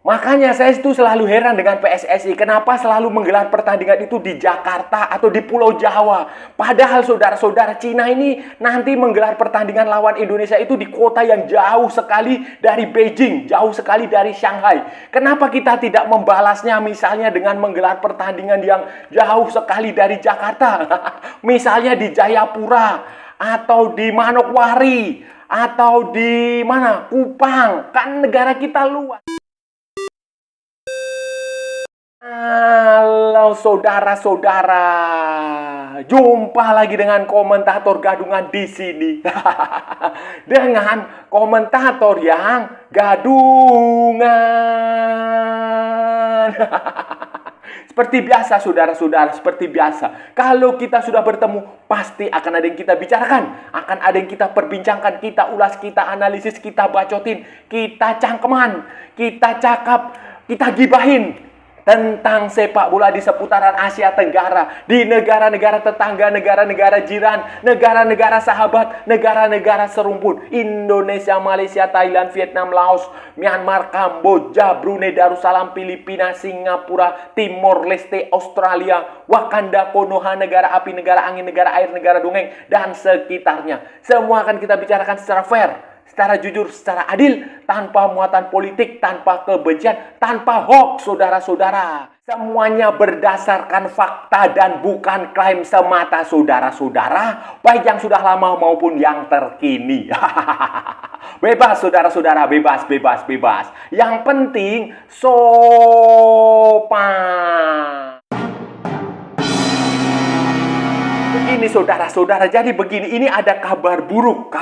Makanya saya itu selalu heran dengan PSSI. Kenapa selalu menggelar pertandingan itu di Jakarta atau di Pulau Jawa. Padahal saudara-saudara, Cina ini nanti menggelar pertandingan lawan Indonesia itu di kota yang jauh sekali dari Beijing. Jauh sekali dari Shanghai. Kenapa kita tidak membalasnya misalnya dengan menggelar pertandingan yang jauh sekali dari Jakarta? Misalnya di Jayapura atau di Manokwari atau di mana? Kupang. Kan negara kita luas. Halo saudara-saudara, jumpa lagi dengan komentator gadungan di sini. Dengan komentator yang gadungan. Seperti biasa saudara-saudara, seperti biasa. Kalau kita sudah bertemu, pasti akan ada yang kita bicarakan. Akan ada yang kita perbincangkan, kita ulas, kita analisis, kita bacotin, kita cangkeman, kita cakap, kita gibahin tentang sepak bola di seputaran Asia Tenggara, di negara-negara tetangga, negara-negara jiran, negara-negara sahabat, negara-negara serumpun, Indonesia, Malaysia, Thailand, Vietnam, Laos, Myanmar, Kamboja, Brunei Darussalam, Filipina, Singapura, Timor Leste, Australia, Wakanda, Konoha, negara api, negara angin, negara air, negara dongeng, dan sekitarnya. Semua akan kita bicarakan secara fair, secara jujur, secara adil, tanpa muatan politik, tanpa kebencian, tanpa hoax, saudara-saudara. Semuanya berdasarkan fakta dan bukan klaim semata, saudara-saudara, baik yang sudah lama maupun yang terkini. Bebas, saudara-saudara, bebas, bebas, bebas. Yang penting, sopan. Begini saudara-saudara, jadi begini, ini ada kabar buruk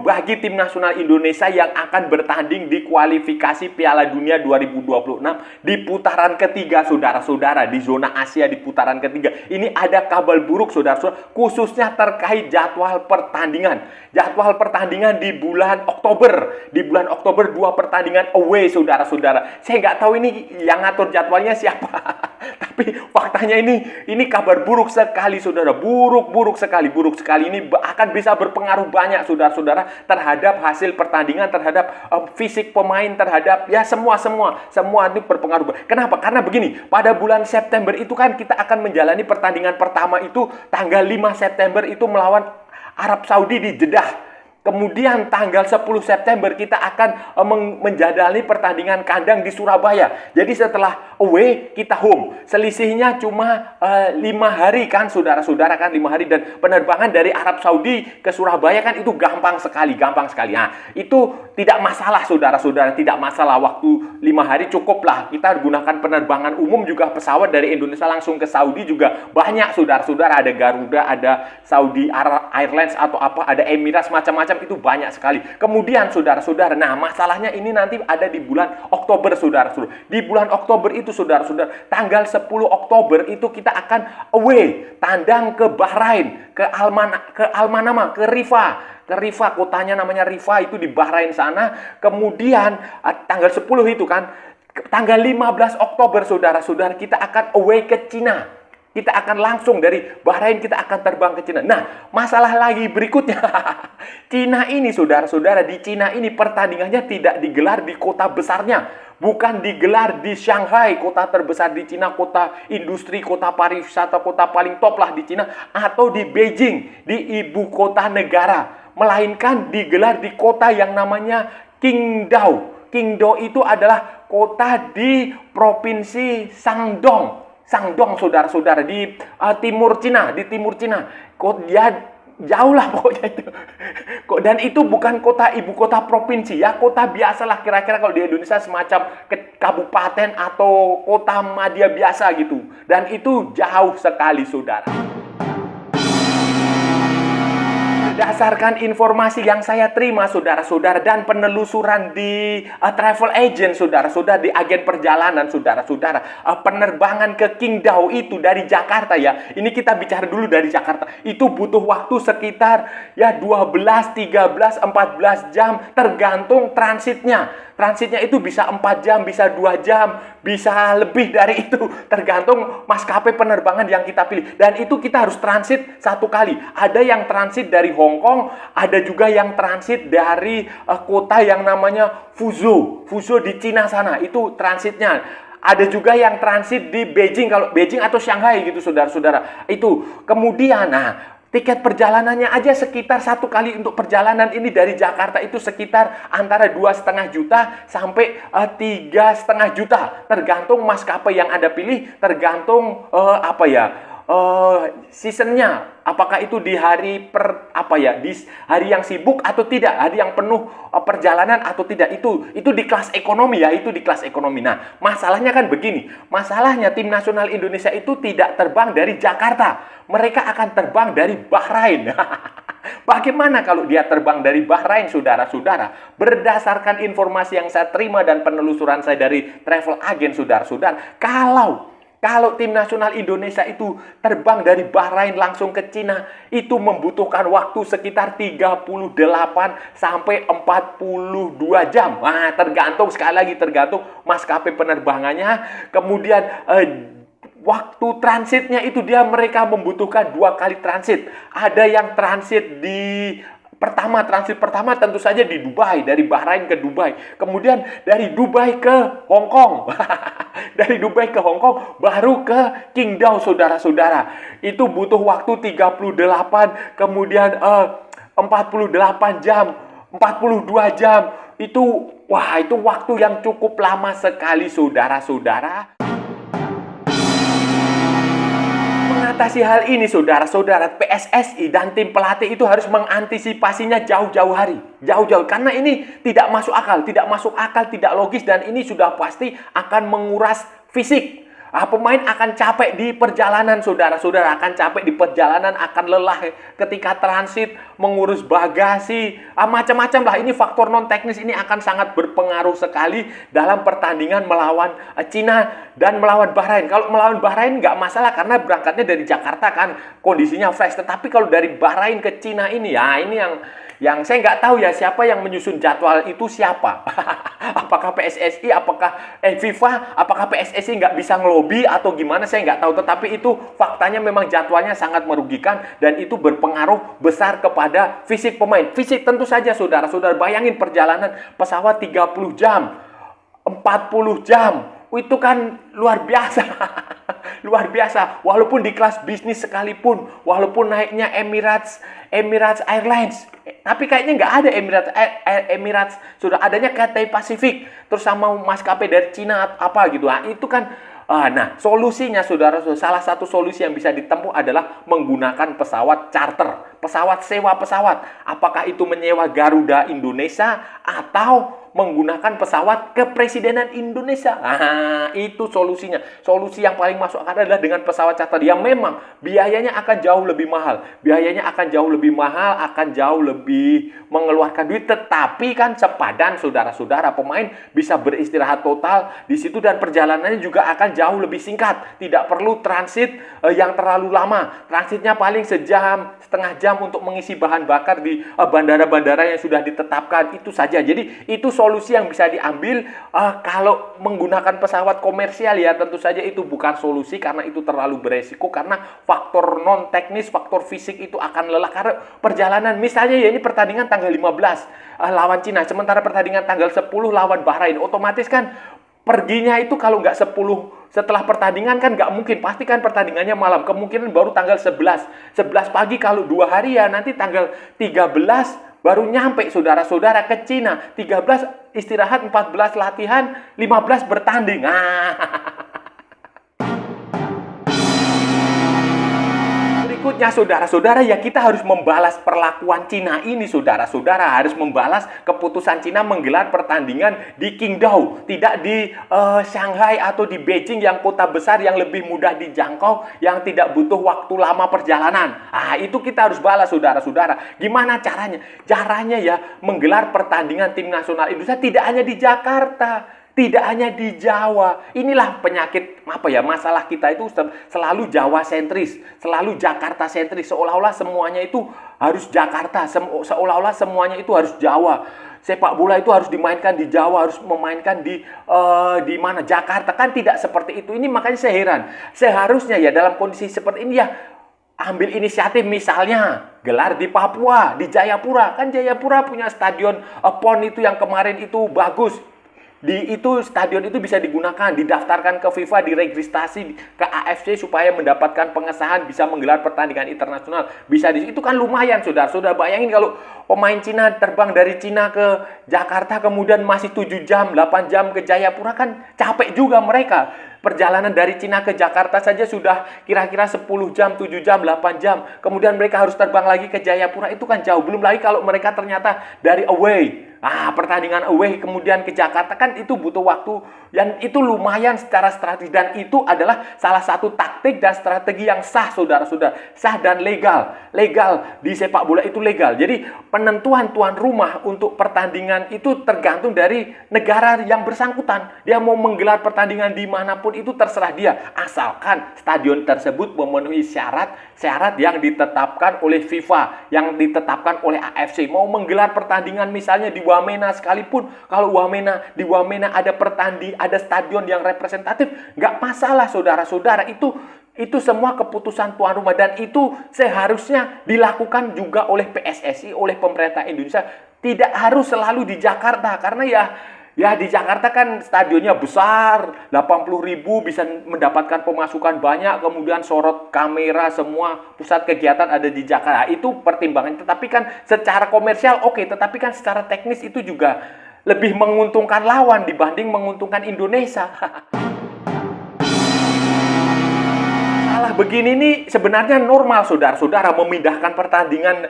bagi tim nasional Indonesia yang akan bertanding di kualifikasi Piala Dunia 2026 di putaran ketiga, saudara-saudara, di zona Asia di putaran ketiga. Ini ada kabar buruk, saudara-saudara, khususnya terkait jadwal pertandingan. Jadwal pertandingan di bulan Oktober. Di bulan Oktober 2 pertandingan away, saudara-saudara. Saya nggak tahu ini yang ngatur jadwalnya siapa. Tapi faktanya ini kabar buruk sekali, saudara. Buruk sekali ini akan bisa berpengaruh banyak, saudara-saudara, terhadap hasil pertandingan, terhadap fisik pemain, terhadap ya semua itu berpengaruh. Kenapa? Karena begini, pada bulan September itu kan kita akan menjalani pertandingan pertama itu tanggal 5 September itu melawan Arab Saudi di Jeddah. Kemudian tanggal 10 September kita akan menjalani pertandingan kandang di Surabaya. Jadi setelah away kita home. Selisihnya cuma 5 hari kan, saudara-saudara, kan 5 hari. Dan penerbangan dari Arab Saudi ke Surabaya kan itu gampang sekali. Nah, itu tidak masalah, saudara-saudara, tidak masalah. Waktu 5 hari cukuplah. Kita gunakan penerbangan umum juga, pesawat dari Indonesia langsung ke Saudi juga banyak, saudara-saudara. Ada Garuda, ada Saudi Airlines atau apa, ada Emirates, macam-macam, itu banyak sekali. Kemudian saudara-saudara, nah masalahnya ini nanti ada di bulan Oktober, saudara-saudara. Di bulan Oktober itu, saudara-saudara, tanggal 10 Oktober itu kita akan away, tandang ke Bahrain, ke Almanama, ke Rifa, kotanya namanya Rifa, itu di Bahrain sana. Kemudian tanggal 10 itu kan, tanggal 15 Oktober, saudara-saudara, kita akan away ke Cina. Kita akan langsung dari Bahrain, kita akan terbang ke Cina. Nah, masalah lagi berikutnya. Cina ini, saudara-saudara, di Cina ini pertandingannya tidak digelar di kota besarnya. Bukan digelar di Shanghai, kota terbesar di Cina, kota industri, kota pariwisata, kota paling top lah di Cina. Atau di Beijing, di ibu kota negara. Melainkan digelar di kota yang namanya Qingdao. Qingdao itu adalah kota di provinsi Shandong, saudara-saudara, di timur Cina, dia jauh lah pokoknya itu. Dan itu bukan kota ibu kota provinsi ya, kota biasalah kira-kira kalau di Indonesia semacam kabupaten atau kota madya biasa gitu. Dan itu jauh sekali, saudara. Berdasarkan informasi yang saya terima, saudara-saudara, dan penelusuran di travel agent, saudara-saudara, di agen perjalanan, saudara-saudara, penerbangan ke Qingdao itu dari Jakarta ya. Ini kita bicara dulu dari Jakarta. Itu butuh waktu sekitar ya 12, 13, 14 jam tergantung transitnya. transitnya itu bisa 4 jam, bisa 2 jam, bisa lebih dari itu. Tergantung maskapai penerbangan yang kita pilih. Dan itu kita harus transit satu kali. Ada yang transit dari Hong Kong, ada juga yang transit dari kota yang namanya Fuzhou. Fuzhou di Cina sana, itu transitnya. Ada juga yang transit di Beijing, kalau Beijing atau Shanghai gitu saudara-saudara. Itu kemudian, tiket perjalanannya aja sekitar satu kali untuk perjalanan ini dari Jakarta itu sekitar antara 2,5 juta sampai 3,5 juta. Tergantung maskapai yang Anda pilih, tergantung seasonnya. Apakah itu di hari di hari yang sibuk atau tidak, hari yang penuh perjalanan atau tidak, itu di kelas ekonomi ya, itu di kelas ekonomi. Nah, masalahnya kan begini. Masalahnya tim nasional Indonesia itu tidak terbang dari Jakarta. Mereka akan terbang dari Bahrain. Bagaimana kalau dia terbang dari Bahrain, saudara-saudara? Berdasarkan informasi yang saya terima dan penelusuran saya dari travel agent, saudara-saudara, kalau tim nasional Indonesia itu terbang dari Bahrain langsung ke Cina, itu membutuhkan waktu sekitar 38 sampai 42 jam. Sekali lagi tergantung maskapai penerbangannya. Kemudian waktu transitnya itu mereka membutuhkan 2 kali transit. Ada yang transit transit pertama tentu saja di Dubai, dari Bahrain ke Dubai. Kemudian dari Dubai ke Hong Kong. Dari Dubai ke Hong Kong baru ke Qingdao, saudara-saudara. Itu butuh waktu 38, kemudian 48 jam, 42 jam. Itu waktu yang cukup lama sekali, saudara-saudara. Mengatasi hal ini, saudara-saudara, PSSI dan tim pelatih itu harus mengantisipasinya jauh-jauh hari. Jauh-jauh, karena ini tidak masuk akal, tidak logis, dan ini sudah pasti akan menguras fisik. Pemain akan capek di perjalanan, saudara-saudara, akan lelah ketika transit, mengurus bagasi, macam-macam lah. Ini faktor non teknis ini akan sangat berpengaruh sekali dalam pertandingan melawan Cina dan melawan Bahrain. Kalau melawan Bahrain nggak masalah karena berangkatnya dari Jakarta kan, kondisinya fresh. Tetapi kalau dari Bahrain ke Cina ini, ini yang saya nggak tahu ya, siapa yang menyusun jadwal itu, siapa? Apakah PSSI, apakah FIFA, apakah PSSI nggak bisa ngelobi atau gimana, saya nggak tahu. Tetapi itu faktanya memang jadwalnya sangat merugikan dan itu berpengaruh besar kepada fisik pemain. Fisik tentu saja, saudara-saudara, bayangin perjalanan pesawat 30 jam, 40 jam. Itu kan luar biasa. Luar biasa. Walaupun di kelas bisnis sekalipun, walaupun naiknya Emirates Airlines, tapi kayaknya nggak ada Emirates, sudah adanya Cathay Pacific, terus sama maskapai dari Cina apa gitu. Itu kan solusinya, saudara, salah satu solusi yang bisa ditempuh adalah menggunakan pesawat charter, pesawat sewa pesawat. Apakah itu menyewa Garuda Indonesia atau menggunakan pesawat kepresidenan Indonesia. Itu solusinya. Solusi yang paling masuk akal adalah dengan pesawat charter yang memang biayanya akan jauh lebih mahal. Akan jauh lebih mengeluarkan duit, tetapi kan sepadan, saudara-saudara. Pemain bisa beristirahat total di situ dan perjalanannya juga akan jauh lebih singkat. Tidak perlu transit yang terlalu lama. Transitnya paling sejam, setengah jam untuk mengisi bahan bakar di bandara-bandara yang sudah ditetapkan. Itu saja. Jadi itu solusi yang bisa diambil. Kalau menggunakan pesawat komersial ya tentu saja itu bukan solusi karena itu terlalu beresiko, karena faktor non teknis, faktor fisik itu akan lelah. Karena perjalanan misalnya ya ini pertandingan tanggal 15 lawan Cina, sementara pertandingan tanggal 10 lawan Bahrain, otomatis kan perginya itu kalau nggak 10 setelah pertandingan kan nggak mungkin, pasti kan pertandingannya malam, kemungkinan baru tanggal 11 pagi. Kalau 2 hari ya nanti tanggal 13 baru nyampe, saudara-saudara, ke Cina. 13 istirahat, 14 latihan, 15 bertanding. Berikutnya, saudara-saudara, ya kita harus membalas perlakuan Cina ini, saudara-saudara. Harus membalas keputusan Cina menggelar pertandingan di Qingdao, tidak di Shanghai atau di Beijing yang kota besar yang lebih mudah dijangkau, yang tidak butuh waktu lama perjalanan. Itu kita harus balas, saudara-saudara. Gimana caranya? Caranya ya menggelar pertandingan tim nasional Indonesia tidak hanya di Jakarta, Tidak hanya di Jawa. Inilah penyakit masalah kita itu selalu Jawa sentris, selalu Jakarta sentris. Seolah-olah semuanya itu harus Jakarta, seolah-olah semuanya itu harus Jawa. Sepak bola itu harus dimainkan di Jawa, harus memainkan di mana Jakarta. Kan tidak seperti itu. Ini makanya saya heran. Seharusnya ya dalam kondisi seperti ini ya ambil inisiatif, misalnya gelar di Papua, di Jayapura. Kan Jayapura punya stadion PON itu yang kemarin itu bagus. Itu stadion itu bisa digunakan, didaftarkan ke FIFA, diregistrasi ke AFC supaya mendapatkan pengesahan bisa menggelar pertandingan internasional. Itu kan lumayan, saudara. Bayangin kalau pemain Cina terbang dari Cina ke Jakarta kemudian masih 7 jam, 8 jam ke Jayapura, kan capek juga mereka. Perjalanan dari Cina ke Jakarta saja sudah kira-kira 10 jam, 7 jam, 8 jam. Kemudian mereka harus terbang lagi ke Jayapura, itu kan jauh. Belum lagi kalau mereka ternyata dari away. Pertandingan away kemudian ke Jakarta, kan itu butuh waktu. Dan itu lumayan secara strategi. Dan itu adalah salah satu taktik dan strategi yang sah, saudara-saudara. Sah dan legal. Legal di sepak bola itu legal. Jadi penentuan tuan rumah untuk pertandingan itu tergantung dari negara yang bersangkutan. Dia mau menggelar pertandingan dimanapun itu terserah dia. Asalkan stadion tersebut memenuhi syarat yang ditetapkan oleh FIFA, yang ditetapkan oleh AFC. Mau menggelar pertandingan misalnya di Wamena sekalipun, kalau di Wamena ada stadion yang representatif, nggak masalah, saudara-saudara. Itu semua keputusan tuan rumah, dan itu seharusnya dilakukan juga oleh PSSI, oleh pemerintah Indonesia. Tidak harus selalu di Jakarta, karena ya di Jakarta kan stadionnya besar, 80.000 bisa mendapatkan pemasukan banyak, kemudian sorot kamera, semua pusat kegiatan ada di Jakarta. Itu pertimbangan. Tetapi kan secara komersial oke, tetapi kan secara teknis itu juga lebih menguntungkan lawan dibanding menguntungkan Indonesia. Begini nih sebenarnya normal, saudara-saudara, memindahkan pertandingan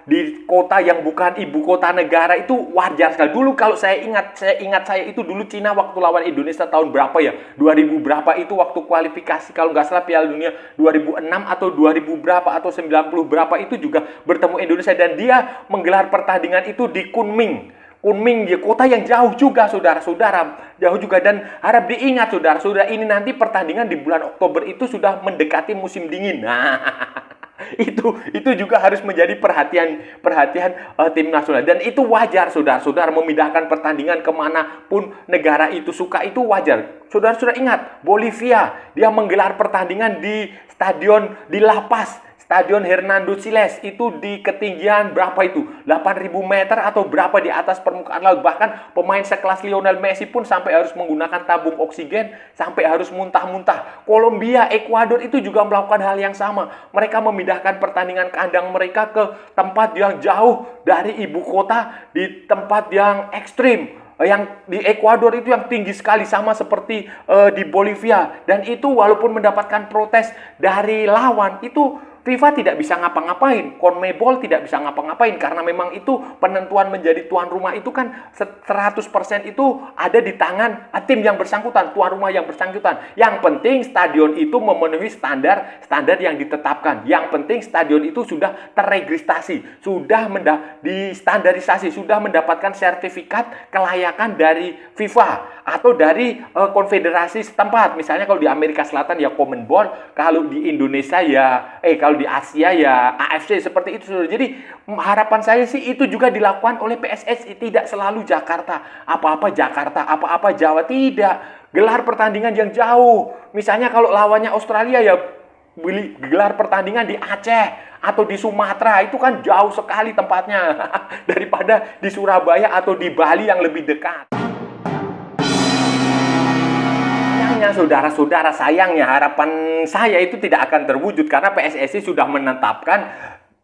di kota yang bukan ibu kota negara itu wajar sekali. Dulu kalau saya ingat itu dulu Cina waktu lawan Indonesia tahun berapa ya? 2000 berapa itu waktu kualifikasi kalau nggak salah Piala Dunia 2006 atau 2000 berapa atau 90 berapa itu juga bertemu Indonesia, dan dia menggelar pertandingan itu di Kunming, ya, kota yang jauh juga, saudara-saudara. Jauh juga, dan harap diingat, saudara-saudara, ini nanti pertandingan di bulan Oktober itu sudah mendekati musim dingin. Nah, itu juga harus menjadi perhatian tim nasional. Dan itu wajar, saudara-saudara, memindahkan pertandingan kemanapun negara itu suka, itu wajar. Saudara-saudara ingat, Bolivia, dia menggelar pertandingan di stadion di La Paz, Stadion Hernando Siles, itu di ketinggian berapa itu? 8.000 meter atau berapa di atas permukaan laut. Bahkan pemain sekelas Lionel Messi pun sampai harus menggunakan tabung oksigen, sampai harus muntah-muntah. Kolombia, Ekuador itu juga melakukan hal yang sama. Mereka memindahkan pertandingan kandang mereka ke tempat yang jauh dari ibu kota, di tempat yang ekstrim. Yang di Ekuador itu yang tinggi sekali, sama seperti di Bolivia. Dan itu walaupun mendapatkan protes dari lawan, itu FIFA tidak bisa ngapa-ngapain, CONMEBOL tidak bisa ngapa-ngapain, karena memang itu penentuan menjadi tuan rumah itu kan 100% itu ada di tangan tim yang bersangkutan, tuan rumah yang bersangkutan. Yang penting stadion itu memenuhi standar yang ditetapkan. Yang penting stadion itu sudah terregistrasi, sudah distandarisasi, sudah mendapatkan sertifikat kelayakan dari FIFA atau dari konfederasi setempat. Misalnya kalau di Amerika Selatan ya CONMEBOL, kalau di Indonesia ya kalau di Asia ya AFC, seperti itu. Jadi harapan saya sih itu juga dilakukan oleh PSSI, tidak selalu Jakarta, apa-apa Jakarta, apa-apa Jawa, tidak. Gelar pertandingan yang jauh. Misalnya kalau lawannya Australia ya gelar pertandingan di Aceh atau di Sumatera, itu kan jauh sekali tempatnya daripada di Surabaya atau di Bali yang lebih dekat. Saudara-saudara, sayangnya harapan saya itu tidak akan terwujud karena PSSI sudah menetapkan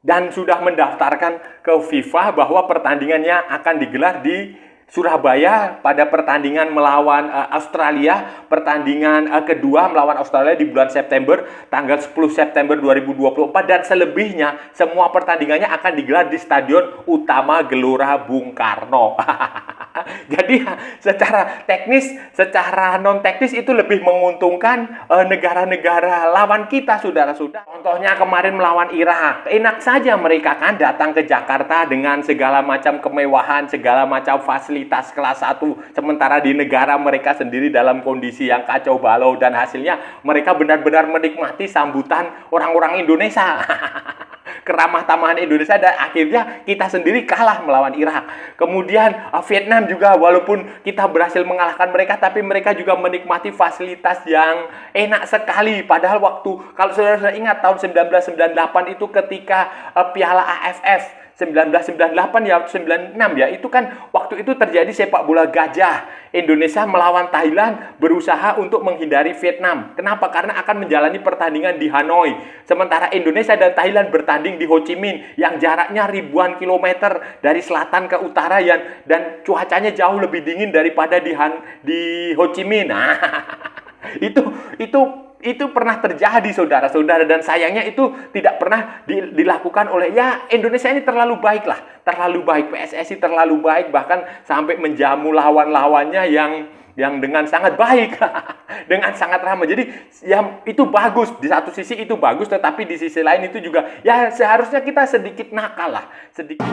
dan sudah mendaftarkan ke FIFA bahwa pertandingannya akan digelar di Surabaya pada pertandingan melawan Australia. Pertandingan kedua melawan Australia di bulan September, tanggal 10 September 2024, dan selebihnya semua pertandingannya akan digelar di Stadion Utama Gelora Bung Karno. Jadi secara teknis, secara non teknis itu lebih menguntungkan negara-negara lawan kita, saudara-saudara. Contohnya kemarin melawan Irak, enak saja mereka kan datang ke Jakarta dengan segala macam kemewahan, segala macam fasilitas kelas 1, sementara di negara mereka sendiri dalam kondisi yang kacau balau dan hasilnya mereka benar-benar menikmati sambutan orang-orang Indonesia. Keramah tamahan Indonesia, dan akhirnya kita sendiri kalah melawan Irak. Kemudian Vietnam juga, walaupun kita berhasil mengalahkan mereka, tapi mereka juga menikmati fasilitas yang enak sekali. Padahal waktu, kalau saudara ingat tahun 1998 itu ketika Piala AFF 1998 ya, 96 ya, itu kan waktu itu terjadi sepak bola gajah. Indonesia melawan Thailand berusaha untuk menghindari Vietnam. Kenapa? Karena akan menjalani pertandingan di Hanoi. Sementara Indonesia dan Thailand bertanding di Ho Chi Minh yang jaraknya ribuan kilometer dari selatan ke utara, dan cuacanya jauh lebih dingin daripada di Ho Chi Minh. Nah, itu pernah terjadi, saudara-saudara, dan sayangnya itu tidak pernah dilakukan oleh, ya, Indonesia ini terlalu baik lah, terlalu baik, PSSI terlalu baik, bahkan sampai menjamu lawan-lawannya yang dengan sangat baik, dengan sangat ramah. Jadi ya itu bagus, di satu sisi itu bagus, tetapi di sisi lain itu juga ya seharusnya kita sedikit nakal lah, sedikit.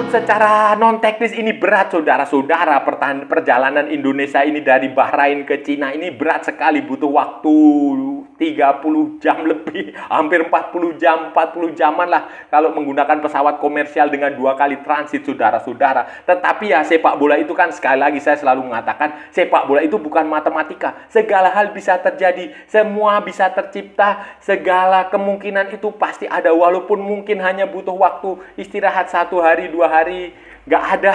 Secara non teknis ini berat, saudara-saudara. Perjalanan Indonesia ini dari Bahrain ke Cina ini berat sekali, butuh waktu 30 jam lebih, hampir 40 jaman lah kalau menggunakan pesawat komersial dengan 2 kali transit, saudara-saudara. Tetapi ya sepak bola itu kan, sekali lagi saya selalu mengatakan, sepak bola itu bukan matematika. Segala hal bisa terjadi, semua bisa tercipta, segala kemungkinan itu pasti ada, walaupun mungkin hanya butuh waktu istirahat 1 hari, 2 hari, nggak ada.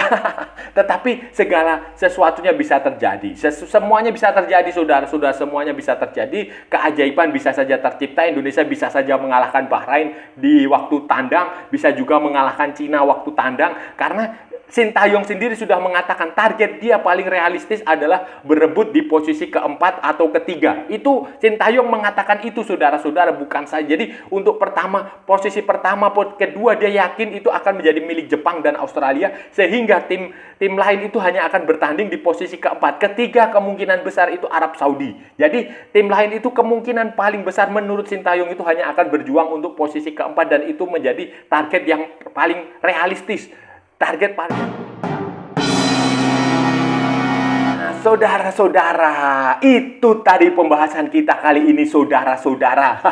Tetapi segala sesuatunya bisa terjadi. Semuanya bisa terjadi, saudara-saudara. Semuanya bisa terjadi. Keajaiban bisa saja tercipta. Indonesia bisa saja mengalahkan Bahrain di waktu tandang, bisa juga mengalahkan Cina waktu tandang, karena Sintayong sendiri sudah mengatakan target dia paling realistis adalah berebut di posisi keempat atau ketiga. Itu Sintayong mengatakan itu, saudara-saudara, bukan saya. Jadi untuk posisi pertama, kedua dia yakin itu akan menjadi milik Jepang dan Australia, sehingga tim lain itu hanya akan bertanding di posisi keempat. Ketiga kemungkinan besar itu Arab Saudi. Jadi tim lain itu kemungkinan paling besar menurut Sintayong itu hanya akan berjuang untuk posisi keempat, dan itu menjadi target yang paling realistis. Target paling. Nah, saudara-saudara, itu tadi pembahasan kita kali ini, saudara-saudara.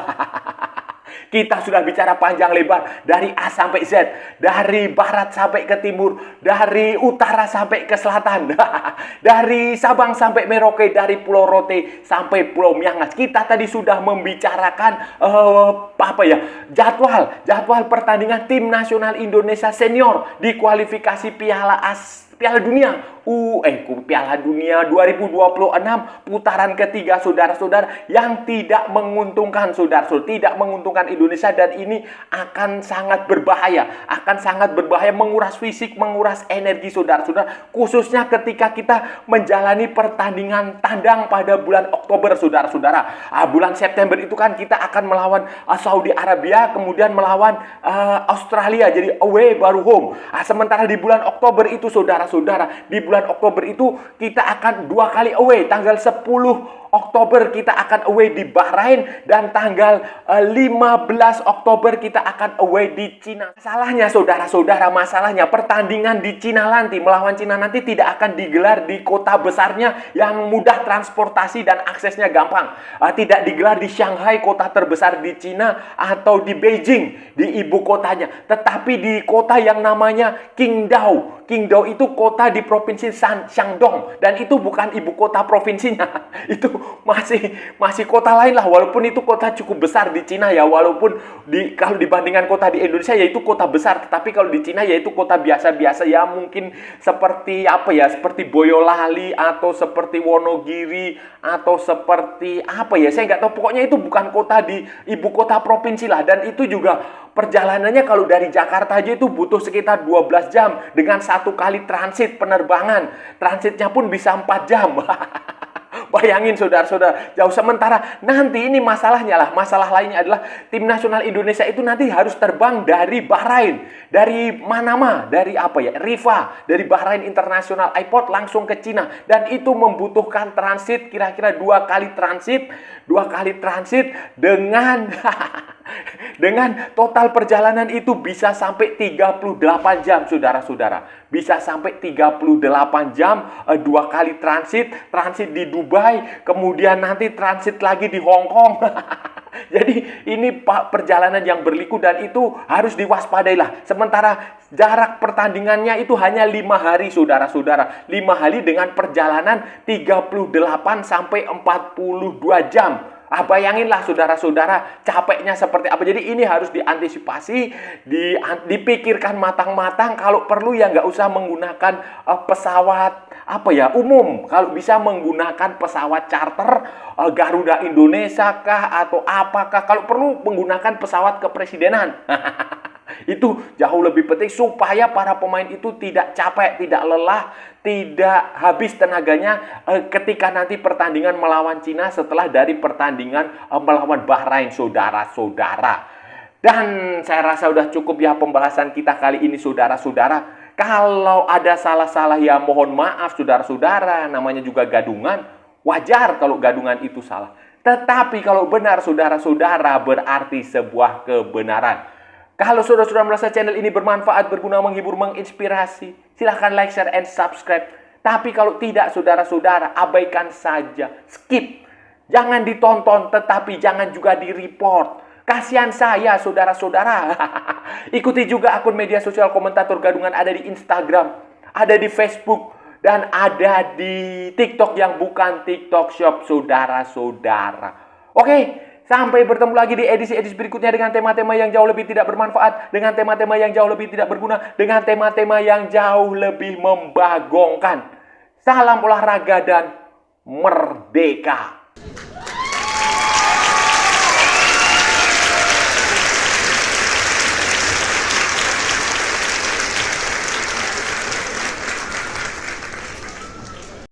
Kita sudah bicara panjang lebar dari A sampai Z, dari barat sampai ke timur, dari utara sampai ke selatan, dari Sabang sampai Merauke, dari Pulau Rote sampai Pulau Miangas. Kita tadi sudah membicarakan jadwal pertandingan tim nasional Indonesia senior di kualifikasi Piala Dunia Piala Dunia 2026 putaran ketiga, saudara-saudara, yang tidak menguntungkan, saudara-saudara, tidak menguntungkan Indonesia, dan ini akan sangat berbahaya, menguras fisik, menguras energi, saudara-saudara, khususnya ketika kita menjalani pertandingan tandang pada bulan Oktober, saudara-saudara. Bulan September itu kan kita akan melawan Saudi Arabia, kemudian melawan Australia, jadi away baru home. Sementara di bulan Oktober itu, saudara-saudara, di bulan Oktober itu kita akan 2 kali away. Tanggal 10 Oktober kita akan away di Bahrain, dan tanggal 15 Oktober kita akan away di Cina. Masalahnya, saudara-saudara, pertandingan di Cina nanti, melawan Cina nanti, tidak akan digelar di kota besarnya yang mudah transportasi dan aksesnya gampang. Tidak digelar di Shanghai, kota terbesar di Cina, atau di Beijing, di ibu kotanya, tetapi di kota yang namanya Qingdao. Qingdao itu kota di provinsi Shandong, dan itu bukan ibu kota provinsinya. Itu masih kota lain lah, walaupun itu kota cukup besar di Cina ya, walaupun kalau dibandingkan kota di Indonesia ya itu kota besar, tetapi kalau di Cina ya itu kota biasa-biasa ya, mungkin seperti seperti Boyolali, atau seperti Wonogiri, atau seperti saya nggak tahu, pokoknya itu bukan kota di ibu kota provinsi lah. Dan itu juga perjalanannya kalau dari Jakarta aja itu butuh sekitar 12 jam dengan 1 kali transit penerbangan. Transitnya pun bisa 4 jam. Bayangin saudara-saudara, jauh sementara nanti ini masalah lainnya adalah tim nasional Indonesia itu nanti harus terbang dari Bahrain, dari Manama, dari Rifa, dari Bahrain International Airport langsung ke Cina, dan itu membutuhkan transit kira-kira 2 kali transit dengan dengan total perjalanan itu bisa sampai 38 jam, saudara-saudara. Bisa sampai 38 jam, 2 kali transit di Dubai, kemudian nanti transit lagi di Hong Kong. Jadi ini perjalanan yang berliku dan itu harus diwaspadailah. Sementara jarak pertandingannya itu hanya 5 hari, saudara-saudara. 5 hari dengan perjalanan 38 sampai 42 jam. Bayanginlah saudara-saudara capeknya seperti apa. Jadi ini harus diantisipasi, dipikirkan matang-matang. Kalau perlu ya nggak usah menggunakan pesawat umum. Kalau bisa menggunakan pesawat charter, Garuda Indonesia kah atau apakah. Kalau perlu menggunakan pesawat kepresidenan. Itu jauh lebih penting supaya para pemain itu tidak capek, tidak lelah, tidak habis tenaganya ketika nanti pertandingan melawan Cina setelah dari pertandingan melawan Bahrain, saudara-saudara. Dan saya rasa sudah cukup ya pembahasan kita kali ini, saudara-saudara. Kalau ada salah-salah ya mohon maaf, saudara-saudara. Namanya juga gadungan. Wajar kalau gadungan itu salah. Tetapi kalau benar, saudara-saudara, berarti sebuah kebenaran. Kalau saudara-saudara merasa channel ini bermanfaat, berguna, menghibur, menginspirasi, silahkan like, share, and subscribe. Tapi kalau tidak, saudara-saudara, abaikan saja. Skip. Jangan ditonton, tetapi jangan juga di-report. Kasihan saya, saudara-saudara. Ikuti juga akun media sosial Komentator Gadungan, ada di Instagram, ada di Facebook, dan ada di TikTok yang bukan TikTok Shop, saudara-saudara. Oke. Sampai bertemu lagi di edisi-edisi berikutnya dengan tema-tema yang jauh lebih tidak bermanfaat, dengan tema-tema yang jauh lebih tidak berguna, dengan tema-tema yang jauh lebih membagongkan. Salam olahraga dan merdeka!